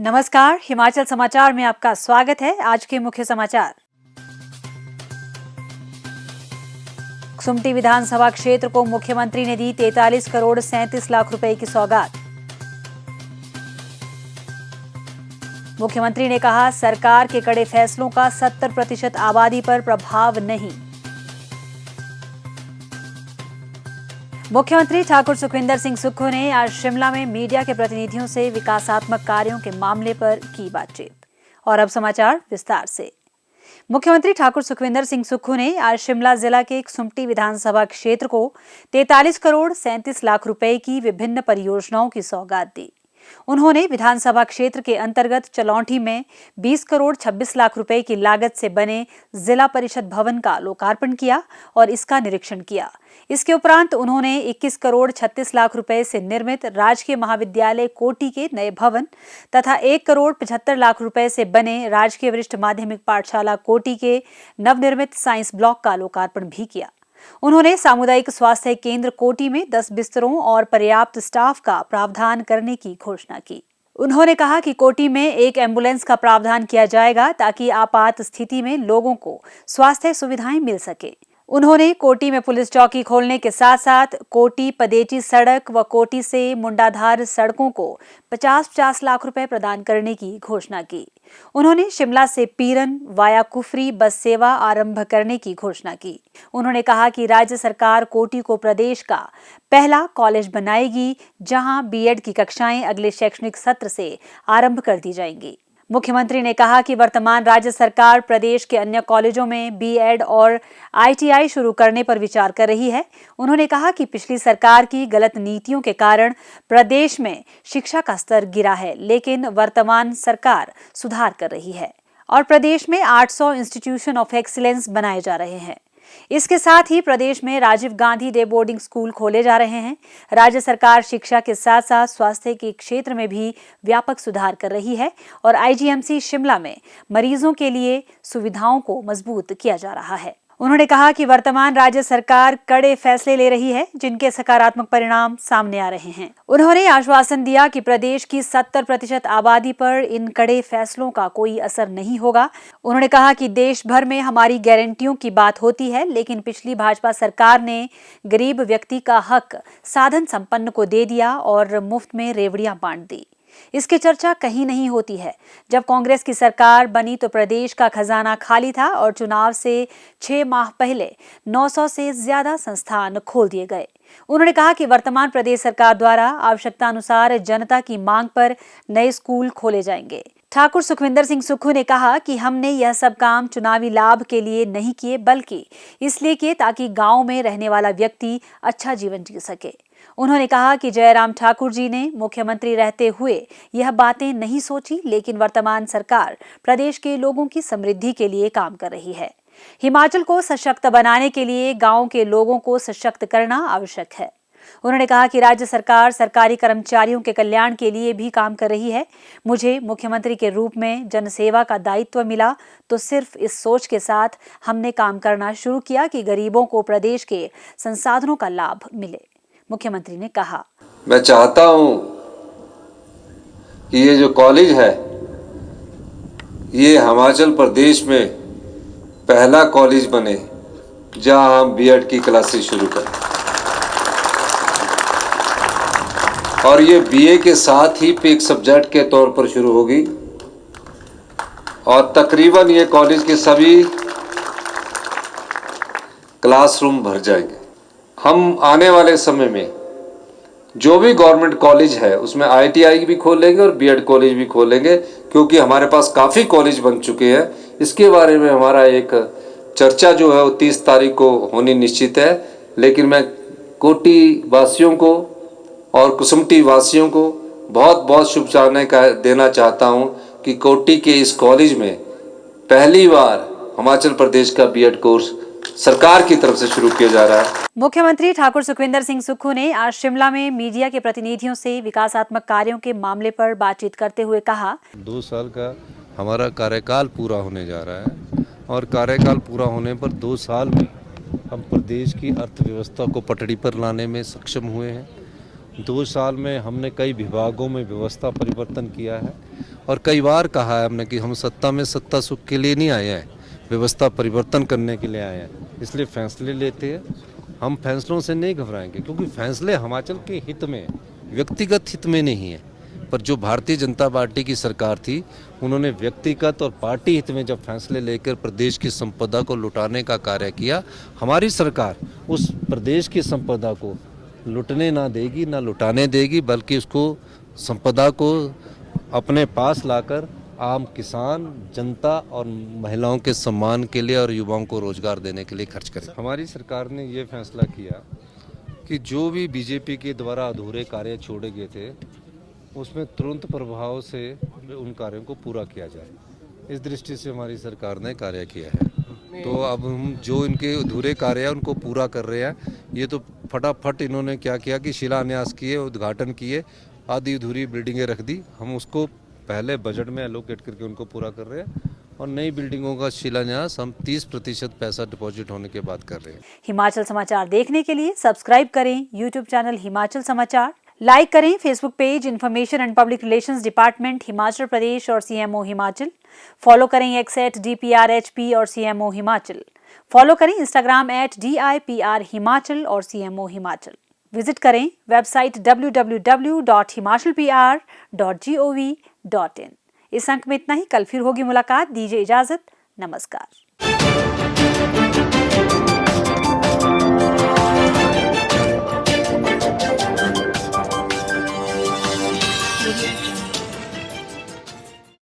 नमस्कार, हिमाचल समाचार में आपका स्वागत है। आज के मुख्य समाचार। कुसुम्पटी विधानसभा क्षेत्र को मुख्यमंत्री ने दी 43 करोड़ 37 लाख रुपए की सौगात। मुख्यमंत्री ने कहा, सरकार के कड़े फैसलों का 70% आबादी पर प्रभाव नहीं। मुख्यमंत्री ठाकुर सुखविंदर सिंह सुक्खू ने आज शिमला में मीडिया के प्रतिनिधियों से विकासात्मक कार्यों के मामले पर की बातचीत। और अब समाचार विस्तार से। मुख्यमंत्री ठाकुर सुखविंदर सिंह सुक्खू ने आज शिमला जिला के कुसुम्पटी विधानसभा क्षेत्र को 43 करोड़ 37 लाख रुपए की विभिन्न परियोजनाओं की सौगात दी। उन्होंने विधानसभा क्षेत्र के अंतर्गत चलौंठी में 20 करोड़ 26 लाख रुपए की लागत से बने जिला परिषद भवन का लोकार्पण किया और इसका निरीक्षण किया। इसके उपरांत उन्होंने 21 करोड़ 36 लाख रुपए से निर्मित राजकीय महाविद्यालय कोटी के नए भवन तथा 1 करोड़ 75 लाख रुपए से बने राजकीय वरिष्ठ माध्यमिक पाठशाला कोटी के नवनिर्मित साइंस ब्लॉक का लोकार्पण भी किया। उन्होंने सामुदायिक स्वास्थ्य केंद्र कोटी में 10 बिस्तरों और पर्याप्त स्टाफ का प्रावधान करने की घोषणा की। उन्होंने कहा कि कोटी में एक एम्बुलेंस का प्रावधान किया जाएगा ताकि आपात स्थिति में लोगों को स्वास्थ्य सुविधाएं मिल सके। उन्होंने कोटी में पुलिस चौकी खोलने के साथ साथ कोटी पदेची सड़क व कोटी से मुंडाधार सड़कों को 50-50 लाख रुपए प्रदान करने की घोषणा की। उन्होंने शिमला से पीरन वाया कुफरी बस सेवा आरंभ करने की घोषणा की। उन्होंने कहा कि राज्य सरकार कोटी को प्रदेश का पहला कॉलेज बनाएगी, जहां बीएड की कक्षाएं अगले शैक्षणिक सत्र से आरंभ कर दी जाएंगी। मुख्यमंत्री ने कहा कि वर्तमान राज्य सरकार प्रदेश के अन्य कॉलेजों में बीएड और आईटीआई शुरू करने पर विचार कर रही है। उन्होंने कहा कि पिछली सरकार की गलत नीतियों के कारण प्रदेश में शिक्षा का स्तर गिरा है, लेकिन वर्तमान सरकार सुधार कर रही है और प्रदेश में 800 इंस्टीट्यूशन ऑफ एक्सीलेंस बनाए जा रहे हैं। इसके साथ ही प्रदेश में Rajiv Gandhi day boarding school खोले जा रहे हैं। राज्य सरकार शिक्षा के साथ साथ स्वास्थ्य के क्षेत्र में भी व्यापक सुधार कर रही है और आईजीएमसी शिमला में मरीजों के लिए सुविधाओं को मजबूत किया जा रहा है। उन्होंने कहा कि वर्तमान राज्य सरकार कड़े फैसले ले रही है, जिनके सकारात्मक परिणाम सामने आ रहे हैं। उन्होंने आश्वासन दिया कि प्रदेश की 70% आबादी पर इन कड़े फैसलों का कोई असर नहीं होगा। उन्होंने कहा कि देश भर में हमारी गारंटियों की बात होती है, लेकिन पिछली भाजपा सरकार ने गरीब व्यक्ति का हक साधन संपन्न को दे दिया और मुफ्त में रेवड़ियां बांट दी। इसकी चर्चा कहीं नहीं होती है। जब कांग्रेस की सरकार बनी तो प्रदेश का खजाना खाली था और चुनाव से 6 माह पहले 900 से ज्यादा संस्थान खोल दिए गए। उन्होंने कहा कि वर्तमान प्रदेश सरकार द्वारा आवश्यकता अनुसार जनता की मांग पर नए स्कूल खोले जाएंगे। ठाकुर सुखविंदर सिंह सुक्खू ने कहा कि हमने यह सब काम चुनावी लाभ के लिए नहीं किए, बल्कि इसलिए किए ताकि गांव में रहने वाला व्यक्ति अच्छा जीवन जी सके। उन्होंने कहा कि जयराम ठाकुर जी ने मुख्यमंत्री रहते हुए यह बातें नहीं सोची, लेकिन वर्तमान सरकार प्रदेश के लोगों की समृद्धि के लिए काम कर रही है। हिमाचल को सशक्त बनाने के लिए गांव के लोगों को सशक्त करना आवश्यक है। उन्होंने कहा कि राज्य सरकार सरकारी कर्मचारियों के कल्याण के लिए भी काम कर रही है। मुझे मुख्यमंत्री के रूप में जनसेवा का दायित्व मिला तो सिर्फ इस सोच के साथ हमने काम करना शुरू किया कि गरीबों को प्रदेश के संसाधनों का लाभ मिले। मुख्यमंत्री ने कहा, मैं चाहता हूं कि ये जो कॉलेज है ये हिमाचल प्रदेश में पहला कॉलेज बने जहां हम बीएड की क्लासेस शुरू करें और ये बीए के साथ ही एक सब्जेक्ट के तौर पर शुरू होगी और तकरीबन ये कॉलेज के सभी क्लासरूम भर जाएंगे। हम आने वाले समय में जो भी गवर्नमेंट कॉलेज है उसमें आईटीआई भी खोलेंगे और बीएड कॉलेज भी खोलेंगे, क्योंकि हमारे पास काफ़ी कॉलेज बन चुके हैं। इसके बारे में हमारा एक चर्चा जो है वो 30 तारीख को होनी निश्चित है। लेकिन मैं कोटी वासियों को और कुसुम्पटी वासियों को बहुत बहुत शुभकामनाएं देना चाहता हूं कि कोटी के इस कॉलेज में पहली बार हिमाचल प्रदेश का बीएड कोर्स सरकार की तरफ से शुरू किया जा रहा है। मुख्यमंत्री ठाकुर सुखविंदर सिंह सुक्खू ने आज शिमला में मीडिया के प्रतिनिधियों से विकासात्मक कार्यों के मामले पर बातचीत करते हुए कहा, 2 साल का हमारा कार्यकाल पूरा होने जा रहा है और कार्यकाल पूरा होने पर 2 साल में हम प्रदेश की अर्थव्यवस्था को पटड़ी पर लाने में सक्षम हुए हैं। 2 साल में हमने कई विभागों में व्यवस्था परिवर्तन किया है और कई बार कहा है हमने कि हम सत्ता में सत्ता सुख के लिए नहीं आए हैं, व्यवस्था परिवर्तन करने के लिए आए हैं। इसलिए फैसले लेते हैं, हम फैसलों से नहीं घबराएंगे, क्योंकि फैसले हिमाचल के हित में, व्यक्तिगत हित में नहीं है। पर जो भारतीय जनता पार्टी की सरकार थी, उन्होंने व्यक्तिगत और पार्टी हित में जब फैसले लेकर प्रदेश की संपदा को लुटाने का कार्य किया, हमारी सरकार उस प्रदेश की संपदा को लुटने ना देगी, ना लुटाने देगी, बल्कि उसको संपदा को अपने पास लाकर आम किसान, जनता और महिलाओं के सम्मान के लिए और युवाओं को रोजगार देने के लिए खर्च करें। हमारी सरकार ने ये फैसला किया कि जो भी बीजेपी के द्वारा अधूरे कार्य छोड़े गए थे, उसमें तुरंत प्रभाव से उन कार्यों को पूरा किया जाए। इस दृष्टि से हमारी सरकार ने कार्य किया है। तो अब हम जो इनके अधूरे कार्य हैं उनको पूरा कर रहे हैं। ये तो फटाफट इन्होंने क्या किया कि शिलान्यास किए, उद्घाटन किए, आधी अधूरी बिल्डिंगें रख दी। हम उसको पहले बजट में एलोकेट करके उनको पूरा कर रहे हैं, और नई बिल्डिंगों का शिलान्यास हम 30% पैसा डिपॉजिट होने के बाद कर रहे हैं। हिमाचल समाचार देखने के लिए सब्सक्राइब करें यूट्यूब चैनल हिमाचल समाचार, लाइक करें Facebook page information and public relations department Himachal Pradesh और CMO हिमाचल, फॉलो करें @DPRHP और CMO हिमाचल, फॉलो करें इंस्टाग्राम @DIPR हिमाचल और CMO हिमाचल। विजिट करें वेबसाइट www.himachalpr.gov.in। इस अंक में इतना ही। कल फिर होगी मुलाकात। दीजिए इजाजत। नमस्कार।